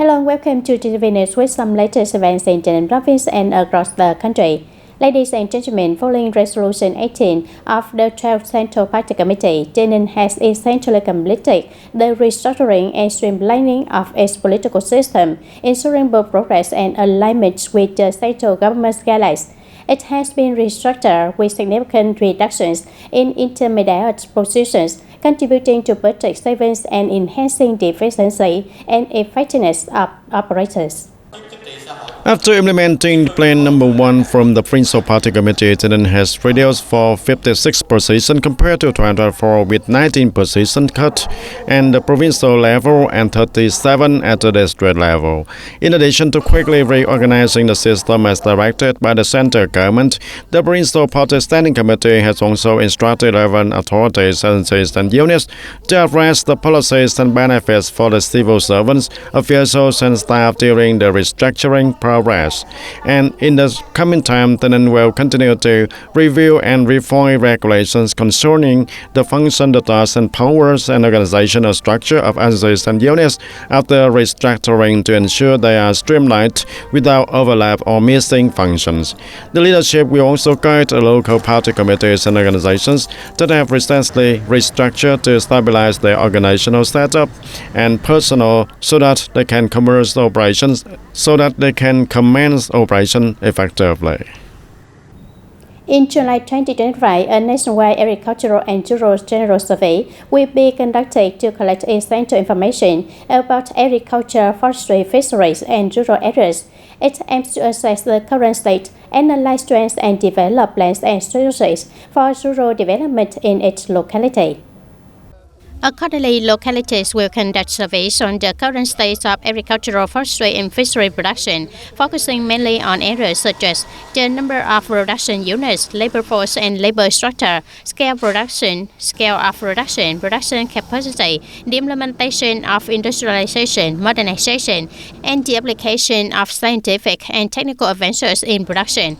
Hello and welcome to TTVNEWS with some latest events in Taynan province and across the country. Ladies and gentlemen, following Resolution 18 of the 12th Central Party Committee, TayNin has essentially completed the restructuring and streamlining of its political system, ensuring both progress and alignment with the central government's guidelines. It has been restructured with significant reductions in intermediate positions, contributing to budget savings and enhancing the efficiency and effectiveness of operators. After implementing Plan No. 1 from the Principal Party Committee, TayNin has reduced for 56 positions compared to 2024 with 19 positions cut at the provincial level and 37 at the district level. In addition to quickly reorganizing the system as directed by the central government, the Provincial Party Standing Committee has also instructed 11 authorities, agencies and units to address the policies and benefits for the civil servants, officials and staff during the restructuring progress. And in the coming time, TayNin will continue to review and refine regulations concerning the function, the tasks and powers and organizational structure of agencies and units after restructuring to ensure they are streamlined without overlap or missing functions. The leadership will also guide the local party committees and organizations that have recently restructured to stabilize their organizational setup and personnel so that they can commence operations effectively. In July 2025, a nationwide agricultural and rural general survey will be conducted to collect essential information about agriculture, forestry, fisheries, and rural areas. It aims to assess the current state, analyze trends, and develop plans and strategies for rural development in its locality. Accordingly, localities will conduct surveys on the current state of agricultural, forestry, and fishery production, focusing mainly on areas such as the number of production units, labor force and labor structure, scale production, scale of production, production capacity, the implementation of industrialization, modernization, and the application of scientific and technical advances in production.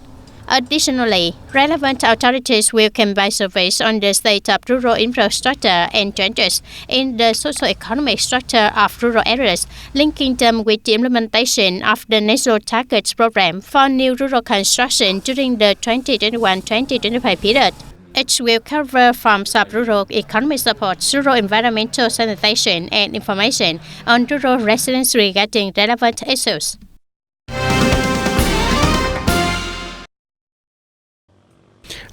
Additionally, relevant authorities will conduct surveys on the state of rural infrastructure and changes in the socio-economic structure of rural areas, linking them with the implementation of the National Targets Program for new rural construction during the 2021-2025 period. It will cover from sub-rural economic support, rural environmental sanitation, and information on rural residents regarding relevant issues.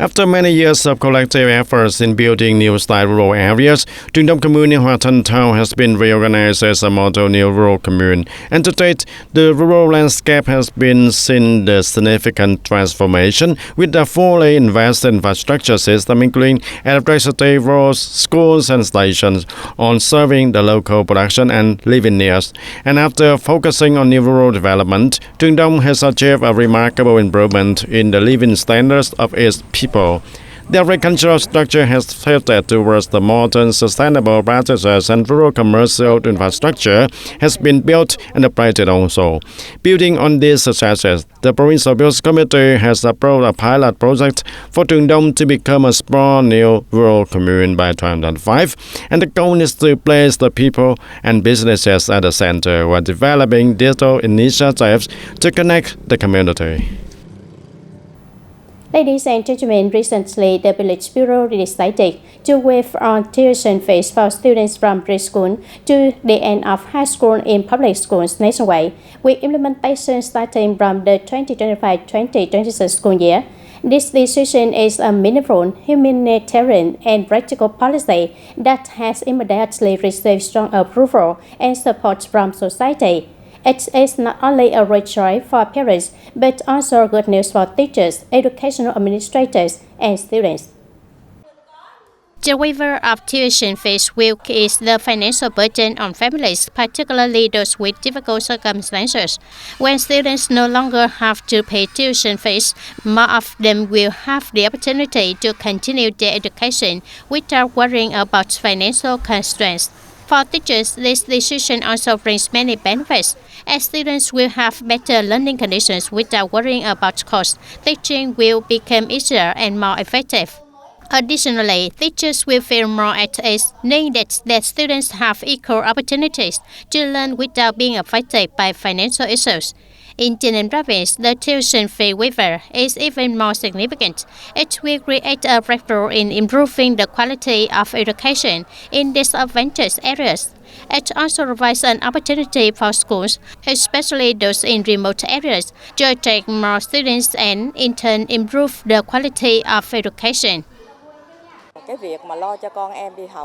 After many years of collective efforts in building new style rural areas, Trung Đông Commune in Hoa Thanh Town has been reorganized as a model new rural commune. And to date, the rural landscape has been seen the significant transformation with a fully invested infrastructure system including electricity, roads, schools and stations on serving the local production and living needs. And after focusing on new rural development, Trung Đông has achieved a remarkable improvement in the living standards of its people. The agricultural structure has shifted towards the modern, sustainable practices and rural commercial infrastructure has been built and operated also. Building on these successes, the Provincial Business Committee has approved a pilot project for Trung Đông to become a small new rural commune by 2025, and the goal is to place the people and businesses at the center while developing digital initiatives to connect the community. Ladies and gentlemen, recently the Village Bureau decided to waive on tuition fees for students from preschool to the end of high school in public schools nationwide, with implementation starting from the 2025-2026 school year. This decision is a meaningful, humanitarian and practical policy that has immediately received strong approval and support from society. It is not only a great joy for parents, but also good news for teachers, educational administrators, and students. The waiver of tuition fees will ease the financial burden on families, particularly those with difficult circumstances. When students no longer have to pay tuition fees, more of them will have the opportunity to continue their education without worrying about financial constraints. For teachers, this decision also brings many benefits, as students will have better learning conditions without worrying about costs. Teaching will become easier and more effective. Additionally, teachers will feel more at ease knowing that their students have equal opportunities to learn without being affected by financial issues. In Taynan province, the tuition fee waiver is even more significant. It will create a breakthrough in improving the quality of education in disadvantaged areas. It also provides an opportunity for schools, especially those in remote areas, to attract more students and in turn improve the quality of education.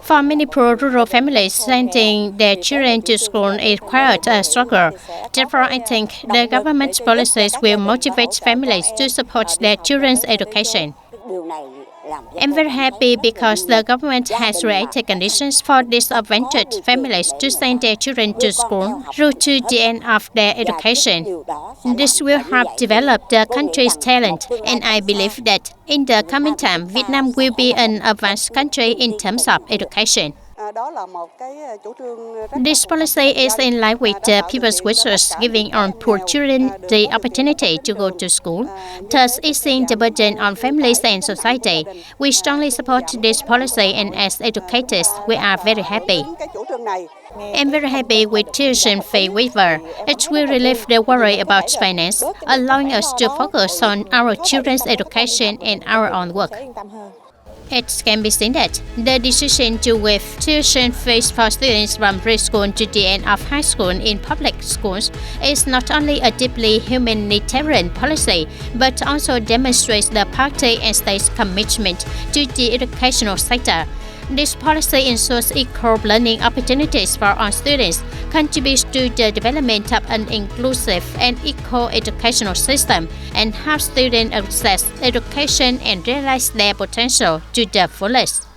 For many poor rural families, sending their children to school is quite a struggle. Therefore, I think the government's policies will motivate families to support their children's education. I'm very happy because the government has created conditions for disadvantaged families to send their children to school through to the end of their education. This will help develop the country's talent, and I believe that in the coming time, Vietnam will be an advanced country in terms of education. This policy is in line with the people's wishes, giving our poor children the opportunity to go to school, thus easing the burden on families and society. We strongly support this policy, and as educators, we are very happy. I'm very happy with tuition fee waiver. It will relieve the worry about finance, allowing us to focus on our children's education and our own work. It can be seen that the decision to waive tuition fees for students from preschool to the end of high school in public schools is not only a deeply humanitarian policy, but also demonstrates the party and state's commitment to the educational sector. This policy ensures equal learning opportunities for all students, contributes to the development of an inclusive and equal educational system, and helps students access education and realize their potential to the fullest.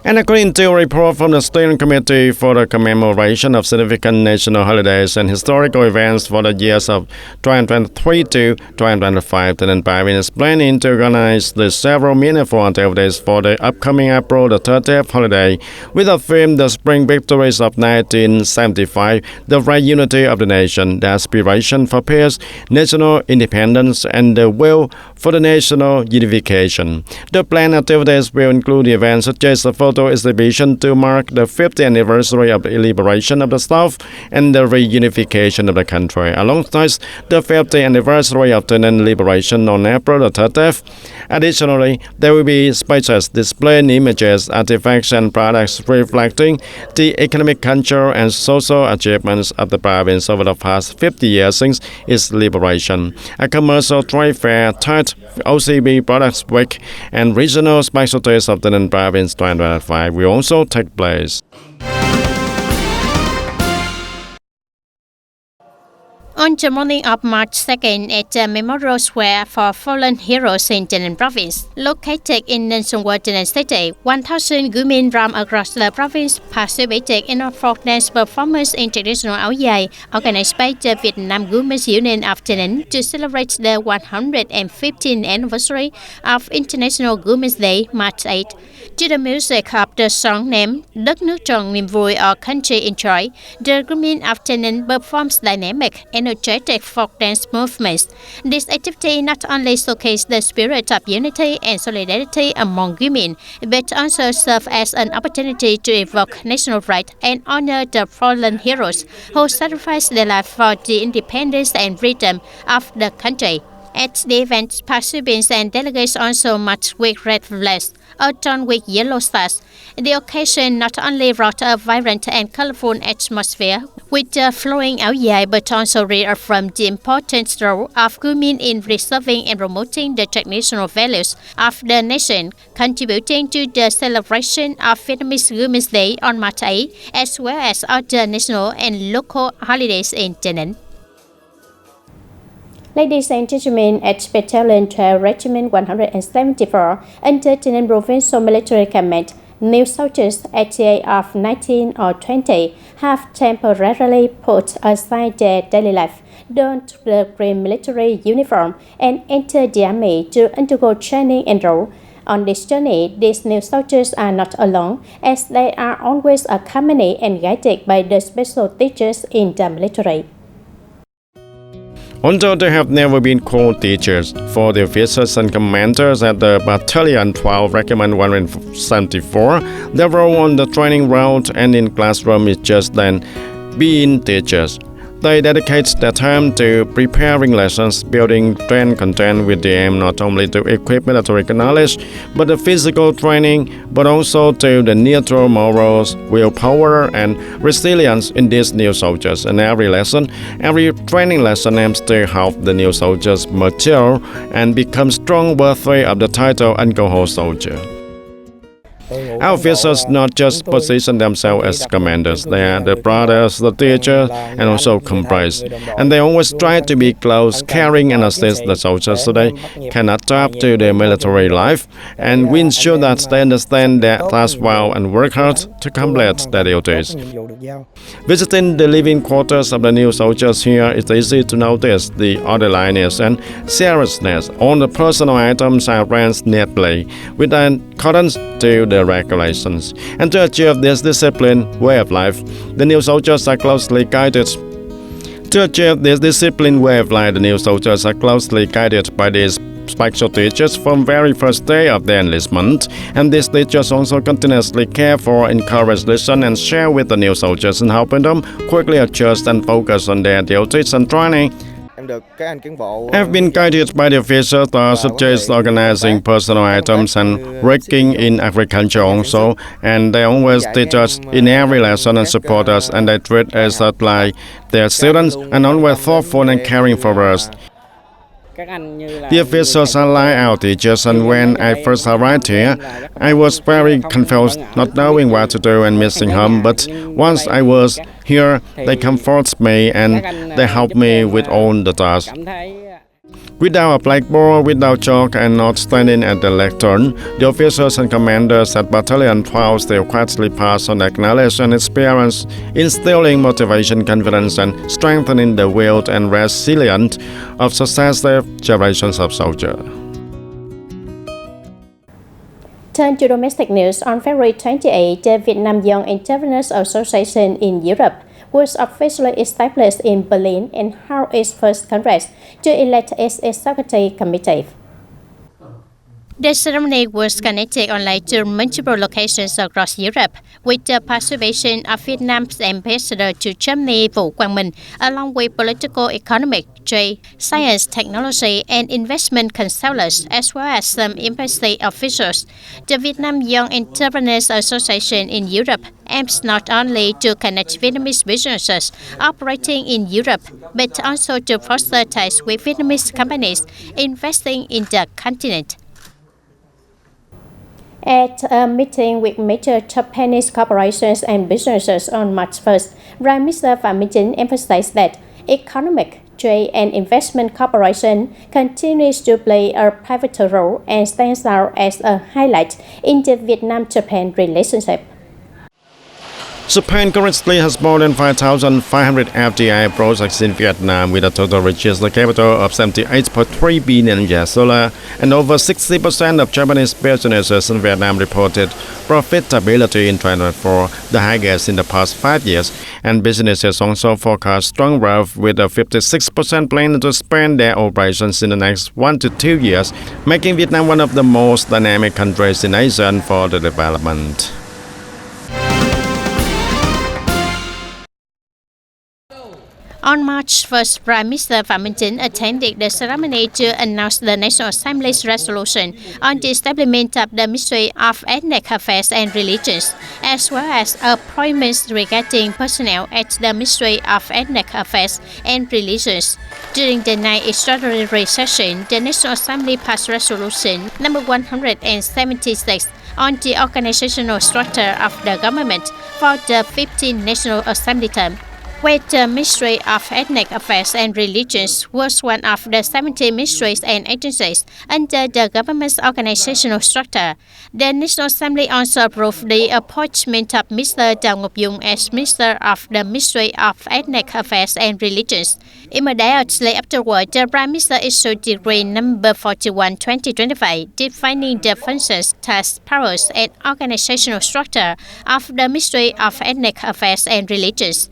And according to a report from the Steering Committee for the Commemoration of Significant National Holidays and Historical Events for the years of 2023 to 2025, TayNinhTV province is planning to organize the several meaningful activities for the upcoming April the 30th holiday, with a theme: the Spring Victories of 1975, the Right Unity of the Nation, the Aspiration for Peace, National Independence, and the Will for the National Unification. The planned activities will include events such as a photo exhibition to mark the 50th anniversary of the liberation of the South and the reunification of the country, alongside the 50th anniversary of TayNinhTV liberation on April the 30th. Additionally, there will be spaces displaying images, artifacts, and products reflecting the economic, cultural, and social achievements of the province over the past 50 years since its liberation. A commercial trade fair, tied OCB Products Week, and regional specialties of the TayNinhTV province 2025 will also take place. On the morning of March 2nd, at the Memorial Square for Fallen Heroes in TayNinhTV province, located in Ninh Xuân, TayNinhTV City, 1,000 women from across the province participated in a folk dance performance in traditional áo dài, organized by the Vietnam Women's Union of TayNinhTV to celebrate the 115th anniversary of International Women's Day, March 8. To the music of the song named Đất nước tròn niềm vui or Country in Joy, the women of TayNinhTV performs dynamic, energetic folk dance movements. This activity not only showcases the spirit of unity and solidarity among women, but also serves as an opportunity to evoke national pride and honor the fallen heroes who sacrificed their life for the independence and freedom of the country. At the event, participants and delegates also marched with red flags, adorned with yellow stars. The occasion not only brought a vibrant and colorful atmosphere with the flowing áo dài, but also reaffirmed the important role of women in preserving and promoting the traditional values of the nation, contributing to the celebration of Vietnamese Women's Day on March 8, as well as other national and local holidays in TayNinhTV. Ladies and gentlemen, at Battalion 12 Regiment 174 under TayNinhTV Provincial Military Command, new soldiers at the age of 19 or 20 have temporarily put aside their daily life, donned the green military uniform, and entered the army to undergo training and role. On this journey, these new soldiers are not alone, as they are always accompanied and guided by the special teachers in the military. Although they have never been called teachers, for the officers and commanders at the Battalion 12 Regiment 174, their role on the training route and in classroom is just then being teachers. They dedicate their time to preparing lessons, building trained content with the aim not only to equip military knowledge, but the physical training, but also to the neutral morals, willpower, and resilience in these new soldiers. And every training lesson aims to help the new soldiers mature and become strong, worthy of the title Alcohol Soldier. Our officers not just position themselves as commanders, they are the brothers, the teachers, and also comrades. And they always try to be close, caring, and assist the soldiers so they can adapt to their military life. And we ensure that they understand their task well and work hard to complete their duties. Visiting the living quarters of the new soldiers here, it's easy to notice the orderliness and seriousness. All the personal items are arranged neatly, with accordance to the regulations. And to achieve this disciplined way of life, the new soldiers are closely guided. To achieve this disciplined way of life, the new soldiers are closely guided by these special teachers from very first day of their enlistment. And these teachers also continuously care for, encourage, listen, and share with the new soldiers and helping them quickly adjust and focus on their duties and training. I've been guided by the officers such as organizing personal items and working in agriculture also, and they always teach us in every lesson and support us, and they treat us like their students and always thoughtful and caring for us. The officers are like our teachers, and when I first arrived here, I was very confused, not knowing what to do and missing home. But once I was here, they comfort me and they help me with all the tasks. Without a blackboard, without chalk, and not standing at the lectern, the officers and commanders at Battalion 12 still quietly pass on their knowledge and experience, instilling motivation, confidence, and strengthening the will and resilience of successive generations of soldiers. Turn to domestic news. On February 28, the Vietnam Young Entrepreneurs Association in Europe was officially established in Berlin and held its first Congress to elect its executive committee. The ceremony was conducted online to multiple locations across Europe, with the participation of Vietnam's ambassador to Germany, Vũ Quang Minh, along with political, economic, trade, science, technology, and investment consultants, as well as some embassy officials. The Vietnam Young Entrepreneurs Association in Europe aims not only to connect Vietnamese businesses operating in Europe, but also to foster ties with Vietnamese companies investing in the continent. At a meeting with major Japanese corporations and businesses on March 1st, Prime Minister Phạm Minh Chính emphasized that economic, trade, and investment cooperation continues to play a pivotal role and stands out as a highlight in the Vietnam-Japan relationship. Japan currently has more than 5,500 FDI projects in Vietnam, with a total registered capital of 78.3 billion US dollar, and over 60% of Japanese businesses in Vietnam reported profitability in 2024, the highest in the past 5 years. And businesses also forecast strong growth, with a 56% plan to expand their operations in the next 1 to 2 years, making Vietnam one of the most dynamic countries in Asia for the development. On March 1st, Prime Minister Phạm Minh Chính attended the ceremony to announce the National Assembly's resolution on the establishment of the Ministry of Ethnic Affairs and Religions, as well as appointments regarding personnel at the Ministry of Ethnic Affairs and Religions. During the ninth extraordinary session, the National Assembly passed Resolution number 176 on the organizational structure of the government for the 15th National Assembly term, where the Ministry of Ethnic Affairs and Religions was one of the 70 ministries and agencies under the government's organizational structure. The National Assembly also approved the appointment of Mr. Đào Ngọc Dung as Minister of the Ministry of Ethnic Affairs and Religions. Immediately afterward, the Prime Minister issued Decree number 41/2025, defining the functions, tasks, powers, and organizational structure of the Ministry of Ethnic Affairs and Religions.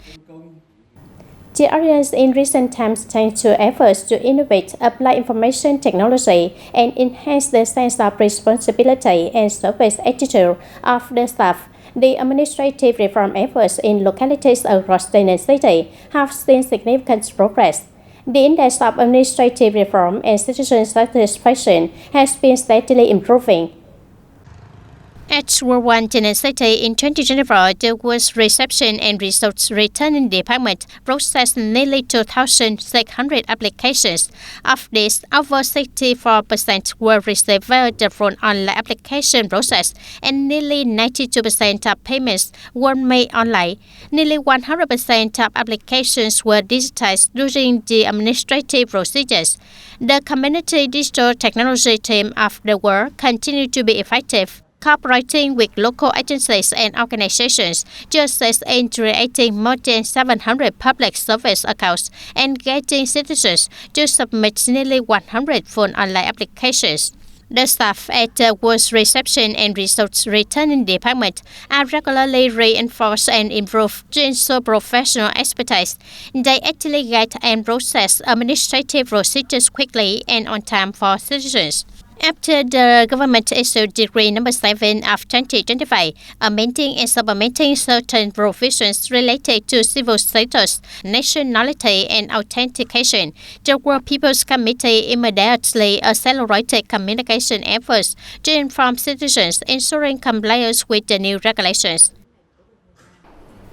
The audience in recent times thanks to efforts to innovate, apply information technology, and enhance the sense of responsibility and service attitude of the staff. The administrative reform efforts in localities across TayNinhTV City have seen significant progress. The index of administrative reform and citizen satisfaction has been steadily improving. At World 1 TayNinhTV City in 2024, the Works Reception and Results Returning Department processed nearly 2,600 applications. Of this, over 64% were received via the phone online application process, and nearly 92% of payments were made online. Nearly 100% of applications were digitized during the administrative procedures. The community digital technology team of the World continued to be effective, cooperating with local agencies and organizations, just as in creating more than 700 public service accounts and getting citizens to submit nearly 100 phone online applications. The staff at the Works Reception and Results Returning Department are regularly reinforced and improved to ensure professional expertise. They actively guide and process administrative procedures quickly and on time for citizens. After the government issued Decree No. 7 of 2025, amending and supplementing certain provisions related to civil status, nationality, and authentication, the World People's Committee immediately accelerated communication efforts to inform citizens, ensuring compliance with the new regulations.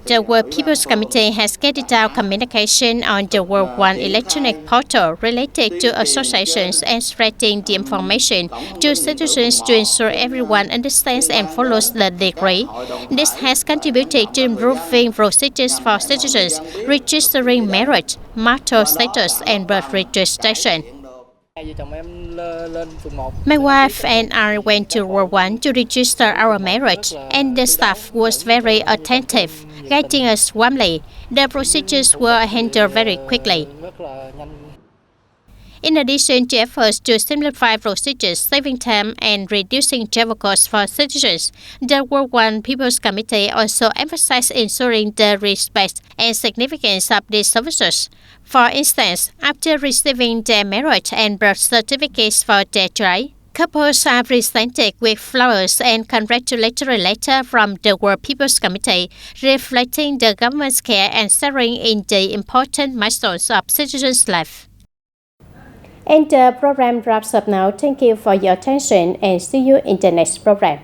The World People's Committee has carried out communication on the World 1 electronic portal related to associations and spreading the information to citizens to ensure everyone understands and follows the decree. This has contributed to improving procedures for citizens registering marriage, marital status, and birth registration. My wife and I went to World 1 to register our marriage, and the staff was very attentive, guiding us warmly. The procedures were handled very quickly. In addition to efforts to simplify procedures, saving time and reducing travel costs for citizens, the World 1 People's Committee also emphasized ensuring the respect and significance of these services. For instance, after receiving their marriage and birth certificates for their child, couples are presented with flowers and congratulatory letters from the World People's Committee, reflecting the government's care and sharing in the important milestones of citizens' life. And the program wraps up now. Thank you for your attention and see you in the next program.